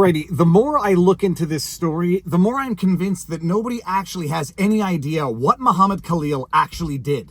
Alrighty, the more I look into this story, the more I'm convinced that nobody actually has any idea what Muhammad Khalil actually did.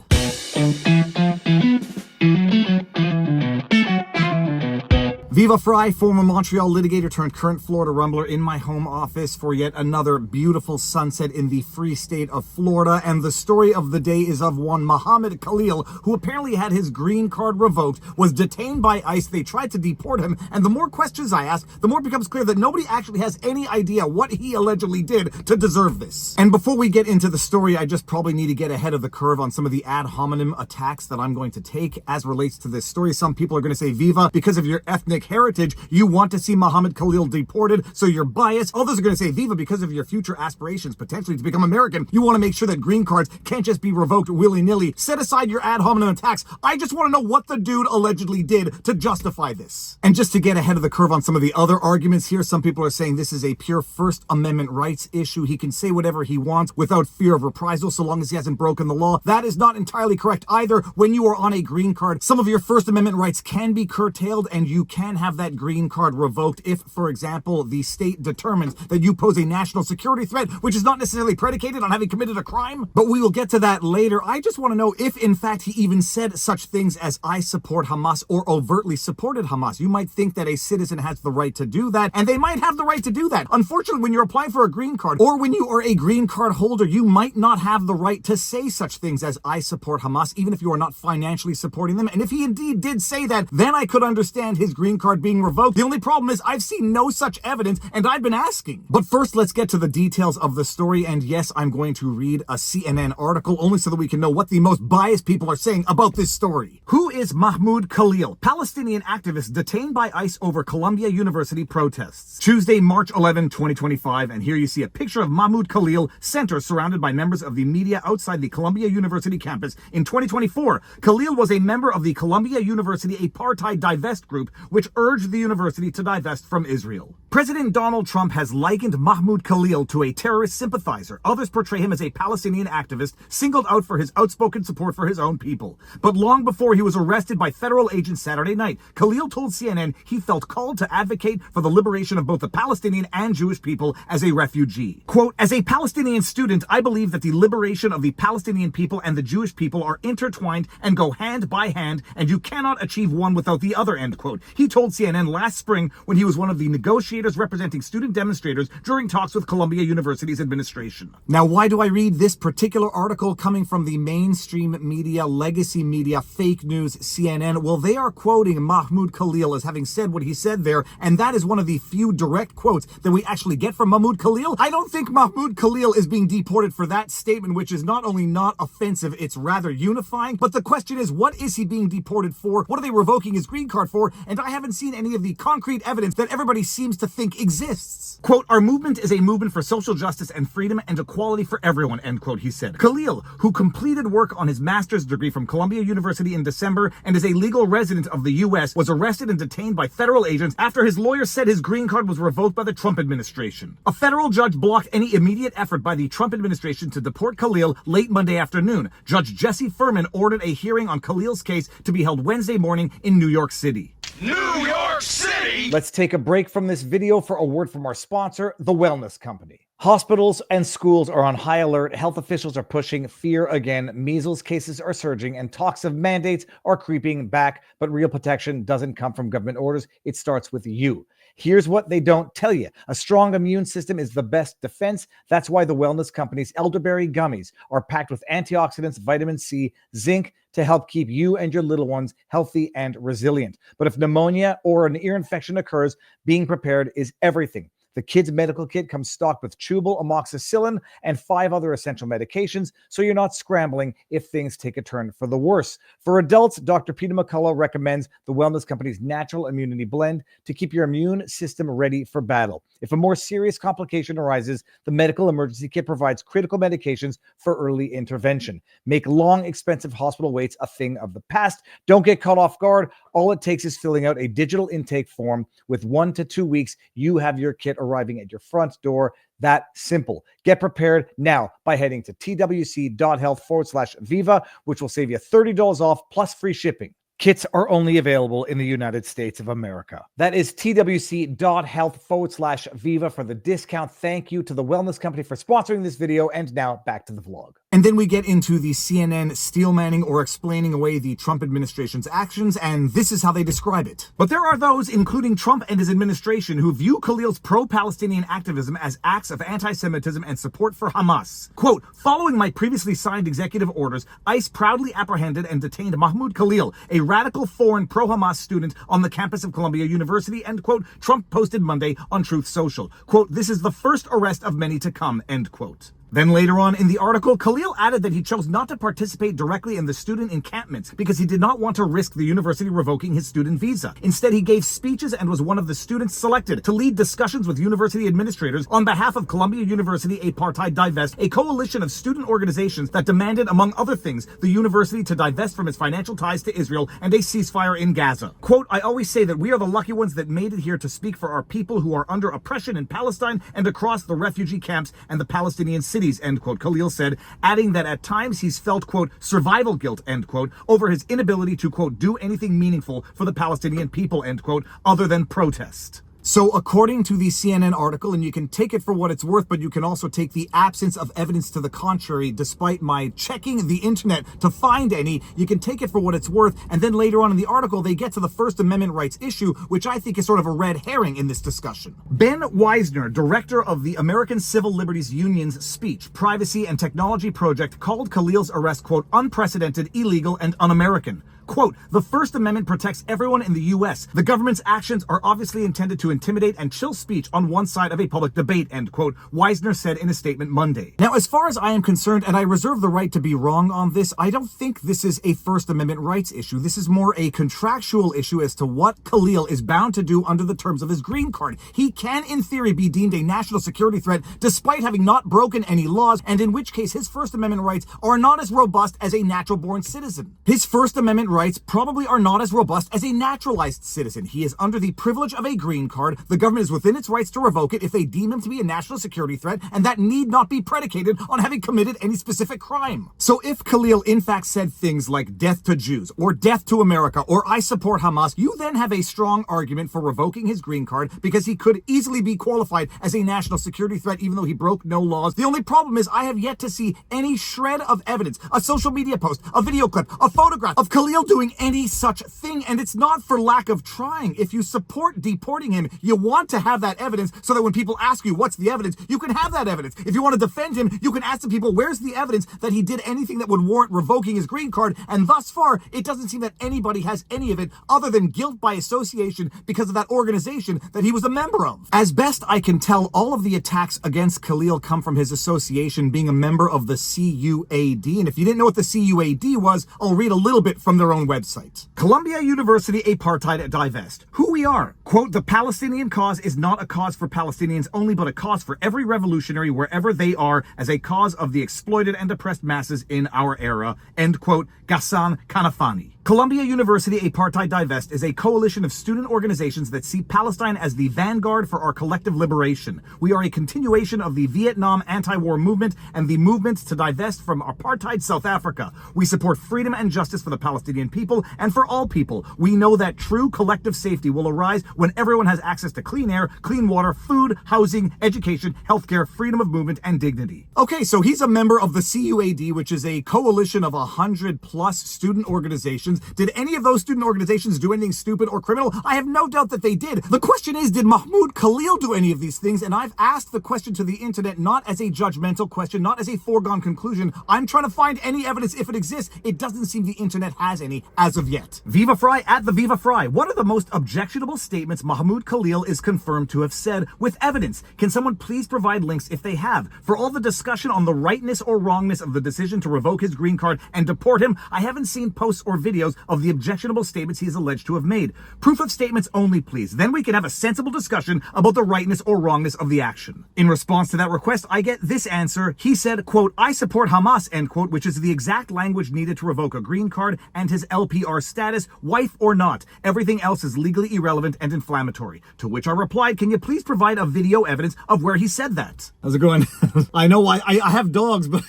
Viva Frei, former Montreal litigator turned current Florida rumbler, in my home office for yet another beautiful sunset in the free state of Florida. And the story of the day is of one Muhammad Khalil, who apparently had his green card revoked, was detained by ICE. They tried to deport him. And the more questions I ask, the more it becomes clear that nobody actually has any idea what he allegedly did to deserve this. And before we get into the story, I just probably need to get ahead of the curve on some of the ad hominem attacks that I'm going to take as relates to this story. Some people are going to say, Viva, because of your ethnic heritage, you want to see Muhammad Khalil deported, so you're biased. Others are going to say, Viva, because of your future aspirations potentially to become American, you want to make sure that green cards can't just be revoked willy-nilly. Set aside your ad hominem attacks. I just want to know what the dude allegedly did to justify this. And just to get ahead of the curve on some of the other arguments here, some people are saying this is a pure First Amendment rights issue. He can say whatever he wants without fear of reprisal so long as he hasn't broken the law. That is not entirely correct either. When you are on a green card, some of your First Amendment rights can be curtailed and you can have that green card revoked if, for example, the state determines that you pose a national security threat, which is not necessarily predicated on having committed a crime. But we will get to that later. I just want to know if, in fact, he even said such things as I support Hamas or overtly supported Hamas. You might think that a citizen has the right to do that, and they might have the right to do that. Unfortunately, when you're applying for a green card or when you are a green card holder, you might not have the right to say such things as I support Hamas, even if you are not financially supporting them. And if he indeed did say that, then I could understand his green card being revoked. The only problem is I've seen no such evidence, and I've been asking. But first, let's get to the details of the story. And yes, I'm going to read a CNN article only so that we can know what the most biased people are saying about this story. Who is Mahmoud Khalil, Palestinian activist detained by ICE over Columbia University protests? Tuesday, March 11, 2025. And here you see a picture of Mahmoud Khalil center surrounded by members of the media outside the Columbia University campus in 2024. Khalil was a member of the Columbia University Apartheid Divest Group, which urged the university to divest from Israel. President Donald Trump has likened Mahmoud Khalil to a terrorist sympathizer. Others portray him as a Palestinian activist singled out for his outspoken support for his own people. But long before he was arrested by federal agents Saturday night, Khalil told CNN he felt called to advocate for the liberation of both the Palestinian and Jewish people as a refugee. Quote, as a Palestinian student, I believe that the liberation of the Palestinian people and the Jewish people are intertwined and go hand by hand, and you cannot achieve one without the other, end quote. He told CNN last spring when he was one of the negotiators representing student demonstrators during talks with Columbia University's administration. Now, why do I read this particular article coming from the mainstream media, legacy media, fake news, CNN? Well, they are quoting Mahmoud Khalil as having said what he said there, and that is one of the few direct quotes that we actually get from Mahmoud Khalil. I don't think Mahmoud Khalil is being deported for that statement, which is not only not offensive, it's rather unifying. But the question is, what is he being deported for? What are they revoking his green card for? And I haven't seen any of the concrete evidence that everybody seems to think exists. Quote, our movement is a movement for social justice and freedom and equality for everyone, end quote, he said. Khalil, who completed work on his master's degree from Columbia University in December and is a legal resident of the U.S., was arrested and detained by federal agents after his lawyer said his green card was revoked by the Trump administration. A federal judge blocked any immediate effort by the Trump administration to deport Khalil late Monday afternoon. Judge Jesse Furman ordered a hearing on Khalil's case to be held Wednesday morning in New York City. New York City! Let's take a break from this video for a word from our sponsor, The Wellness Company. Hospitals and schools are on high alert. Health officials are pushing fear again. Measles cases are surging and talks of mandates are creeping back. But real protection doesn't come from government orders. It starts with you. Here's what they don't tell you. A strong immune system is the best defense. That's why the Wellness Company's elderberry gummies are packed with antioxidants, vitamin C, zinc to help keep you and your little ones healthy and resilient. But if pneumonia or an ear infection occurs, being prepared is everything. The kids' medical kit comes stocked with chewable amoxicillin and 5 other essential medications, so you're not scrambling if things take a turn for the worse. For adults, Dr. Peter McCullough recommends the Wellness Company's Natural Immunity Blend to keep your immune system ready for battle. If a more serious complication arises, the medical emergency kit provides critical medications for early intervention. Make long, expensive hospital waits a thing of the past. Don't get caught off guard. All it takes is filling out a digital intake form. With 1 to 2 weeks, you have your kit arriving at your front door. That simple. Get prepared now by heading to twc.health/Viva, which will save you $30 off plus free shipping. Kits are only available in the United States of America. That is twc.health/Viva for the discount. Thank you to the Wellness Company for sponsoring this video. And now back to the vlog. And then we get into the CNN steelmanning or explaining away the Trump administration's actions, and this is how they describe it. But there are those, including Trump and his administration, who view Khalil's pro-Palestinian activism as acts of anti-Semitism and support for Hamas. Quote, following my previously signed executive orders, ICE proudly apprehended and detained Mahmoud Khalil, a radical foreign pro-Hamas student on the campus of Columbia University, end quote, Trump posted Monday on Truth Social. Quote, this is the first arrest of many to come, end quote. Then later on in the article, Khalil added that he chose not to participate directly in the student encampments because he did not want to risk the university revoking his student visa. Instead, he gave speeches and was one of the students selected to lead discussions with university administrators on behalf of Columbia University Apartheid Divest, a coalition of student organizations that demanded, among other things, the university to divest from its financial ties to Israel and a ceasefire in Gaza. Quote, I always say that we are the lucky ones that made it here to speak for our people who are under oppression in Palestine and across the refugee camps and the Palestinian cities, end quote, Khalil said, adding that at times he's felt, quote, survival guilt, end quote, over his inability to, quote, do anything meaningful for the Palestinian people, end quote, other than protest. So according to the CNN article, and you can take it for what it's worth, but you can also take the absence of evidence to the contrary, despite my checking the internet to find any, you can take it for what it's worth. And then later on in the article, they get to the First Amendment rights issue, which I think is sort of a red herring in this discussion. Ben Weisner, director of the American Civil Liberties Union's Speech, Privacy and Technology Project, called Khalil's arrest, quote, unprecedented, illegal, and un-American. Quote, the First Amendment protects everyone in the U.S. The government's actions are obviously intended to intimidate and chill speech on one side of a public debate, end quote, Weisner said in a statement Monday. Now, as far as I am concerned, and I reserve the right to be wrong on this, I don't think this is a First Amendment rights issue. This is more a contractual issue as to what Khalil is bound to do under the terms of his green card. He can, in theory, be deemed a national security threat despite having not broken any laws, and in which case his First Amendment rights are not as robust as a natural-born citizen. His First Amendment rights probably are not as robust as a naturalized citizen. He is under the privilege of a green card. The government is within its rights to revoke it if they deem him to be a national security threat, and that need not be predicated on having committed any specific crime. So if Khalil in fact said things like death to Jews, or death to America, or I support Hamas, you then have a strong argument for revoking his green card because he could easily be qualified as a national security threat even though he broke no laws. The only problem is I have yet to see any shred of evidence, a social media post, a video clip, a photograph of Khalil doing any such thing, and it's not for lack of trying. If you support deporting him, you want to have that evidence so that when people ask you what's the evidence, you can have that evidence. If you want to defend him, you can ask the people where's the evidence that he did anything that would warrant revoking his green card, and thus far, it doesn't seem that anybody has any of it other than guilt by association because of that organization that he was a member of. As best I can tell, all of the attacks against Khalil come from his association being a member of the CUAD, and if you didn't know what the CUAD was, I'll read a little bit from their own website. Columbia University Apartheid Divest. Who we are. Quote, the Palestinian cause is not a cause for Palestinians only, but a cause for every revolutionary wherever they are as a cause of the exploited and oppressed masses in our era. End quote, Ghassan Kanafani. Columbia University Apartheid Divest is a coalition of student organizations that see Palestine as the vanguard for our collective liberation. We are a continuation of the Vietnam anti-war movement and the movement to divest from apartheid South Africa. We support freedom and justice for the Palestinian people and for all people. We know that true collective safety will arise when everyone has access to clean air, clean water, food, housing, education, healthcare, freedom of movement, and dignity. Okay, so he's a member of the CUAD, which is a coalition of 100+ student organizations. Did any of those student organizations do anything stupid or criminal? I have no doubt that they did. The question is, did Mahmoud Khalil do any of these things? And I've asked the question to the internet not as a judgmental question, not as a foregone conclusion. I'm trying to find any evidence if it exists. It doesn't seem the internet has any as of yet. Viva Frei at the Viva Frei. What are the most objectionable statements Mahmoud Khalil is confirmed to have said with evidence? Can someone please provide links if they have? For all the discussion on the rightness or wrongness of the decision to revoke his green card and deport him, I haven't seen posts or videos of the objectionable statements he is alleged to have made. Proof of statements only, please. Then we can have a sensible discussion about the rightness or wrongness of the action. In response to that request, I get this answer. He said, quote, I support Hamas, end quote, which is the exact language needed to revoke a green card and his LPR status, wife or not. Everything else is legally irrelevant and inflammatory. To which I replied, can you please provide a video evidence of where he said that? How's it going? I know I have dogs, but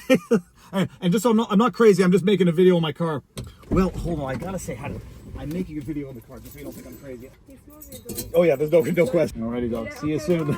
and just so I'm not crazy, I'm just making a video in my car. Well, hold on, I gotta say hi to I'm making a video in the car just so you don't think I'm crazy. Oh yeah, there's no question. Alrighty, dog. See you soon.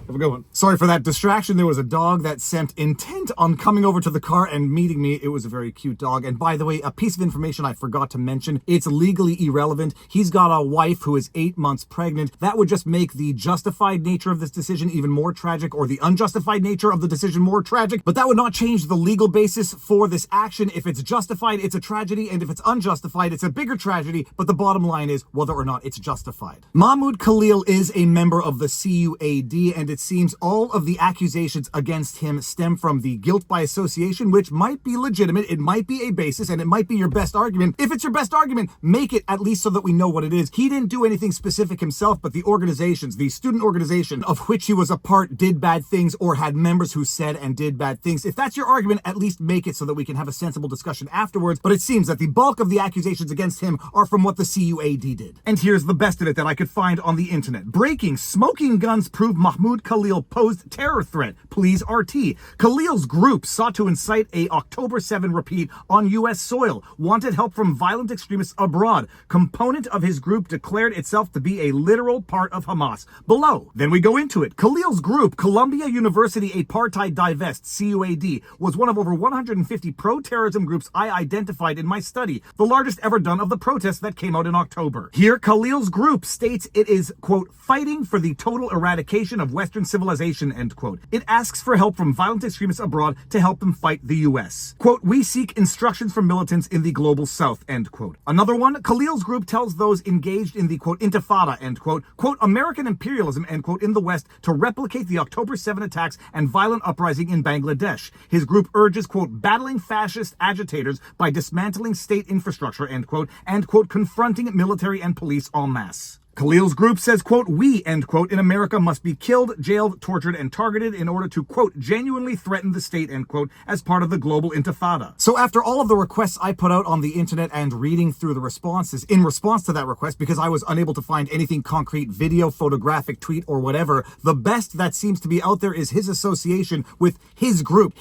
Have a good one. Sorry for that distraction. There was a dog that seemed intent on coming over to the car and meeting me. It was a very cute dog. And by the way, a piece of information I forgot to mention. It's legally irrelevant. He's got a wife who is 8 months pregnant. That would just make the justified nature of this decision even more tragic, or the unjustified nature of the decision more tragic. But that would not change the legal basis for this action. If it's justified, it's a tragedy. And if it's unjustified, it's a bigger tragedy. But the bottom line is whether or not it's justified. Mahmoud Khalil is a member of the CUAD, and it seems all of the accusations against him stem from the guilt by association, which might be legitimate. It might be a basis, and it might be your best argument. If it's your best argument, make it at least so that we know what it is. He didn't do anything specific himself, but the organizations, the student organization of which he was a part, did bad things or had members who said and did bad things. If that's your argument, at least make it so that we can have a sensible discussion afterwards. But it seems that the bulk of the accusations against him are from what the CUAD did. And here's the best of it that I could find on the internet. Breaking: smoking guns prove Mahmoud Khalil posed terror threat. Please RT. Khalil's group sought to incite a October 7 repeat on U.S. soil. Wanted help from violent extremists abroad. Component of his group declared itself to be a literal part of Hamas. Below. Then we go into it. Khalil's group, Columbia University Apartheid Divest, CUAD, was one of over 150 pro-terrorism groups I identified in my study, the largest ever done of the protests that came out in October. Here, Khalil's group states it is, quote, fighting for the total eradication of Western civilization, end quote. It asks for help from violent extremists abroad to help them fight the U.S. Quote, we seek instructions from militants in the global south, end quote. Another one, Khalil's group tells those engaged in the, quote, intifada, end quote, American imperialism, end quote, in the West to replicate the October 7 attacks and violent uprising in Bangladesh. His group urges, quote, battling fascist agitators by dismantling state infrastructure, end quote, and, quote, confronting military and police en masse. Khalil's group says, quote, we, end quote, in America must be killed, jailed, tortured, and targeted in order to, quote, genuinely threaten the state, end quote, as part of the global intifada. So after all of the requests I put out on the internet and reading through the responses, in response to that request, because I was unable to find anything concrete, video, photographic, tweet, or whatever, the best that seems to be out there is his association with his group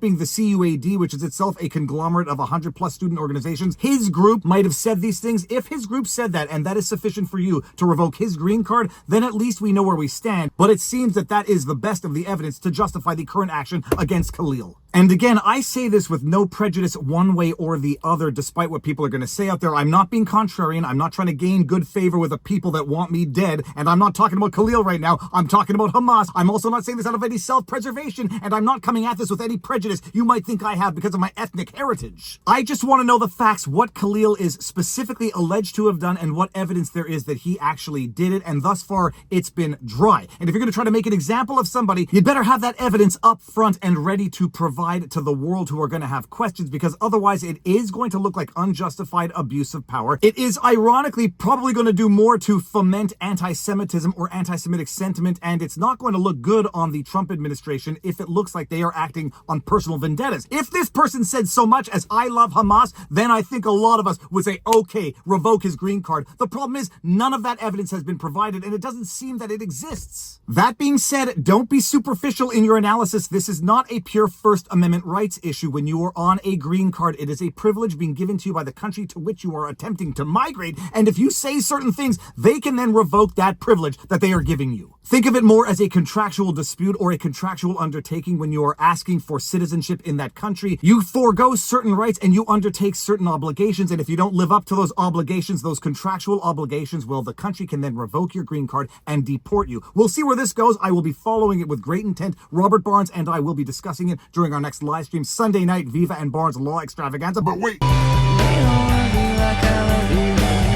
being the CUAD, which is itself a conglomerate of 100+ student organizations. His group might have said these things. If his group said that, and that is sufficient for you to revoke his green card, then at least we know where we stand. But it seems that that is the best of the evidence to justify the current action against Khalil. And again, I say this with no prejudice one way or the other, despite what people are going to say out there. I'm not being contrarian. I'm not trying to gain good favor with the people that want me dead. And I'm not talking about Khalil right now. I'm talking about Hamas. I'm also not saying this out of any self-preservation, and I'm not coming at this with any prejudice you might think I have because of my ethnic heritage. I just want to know the facts, what Khalil is specifically alleged to have done, and what evidence there is that he actually did it. And thus far, it's been dry. And if you're going to try to make an example of somebody, you'd better have that evidence up front and ready to provide to the world who are going to have questions, because otherwise it is going to look like unjustified abuse of power. It is ironically probably going to do more to foment anti-Semitism or anti-Semitic sentiment, and it's not going to look good on the Trump administration if it looks like they are acting on personal vendettas. If this person said so much as I love Hamas, then I think a lot of us would say, okay, revoke his green card. The problem is none of that evidence has been provided, and it doesn't seem that it exists. That being said, don't be superficial in your analysis. This is not a pure First Amendment rights issue. When you are on a green card, it is a privilege being given to you by the country to which you are attempting to migrate, and if you say certain things, they can then revoke that privilege that they are giving you. Think of it more as a contractual dispute or a contractual undertaking. When you are asking for citizenship in that country, you forego certain rights and you undertake certain obligations, and if you don't live up to those obligations, those contractual obligations, well, the country can then revoke your green card and deport you. We'll see where this goes. I will be following it with great intent. Robert Barnes and I will be discussing it during our next live stream Sunday night, Viva and Barnes Law Extravaganza. But wait!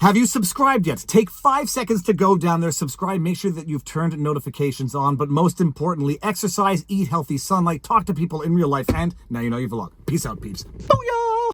Have you subscribed yet? Take 5 seconds to go down there, subscribe, make sure that you've turned notifications on, but most importantly, exercise, eat healthy sunlight, talk to people in real life, and now you know your vlog. Peace out, peeps. Booyah!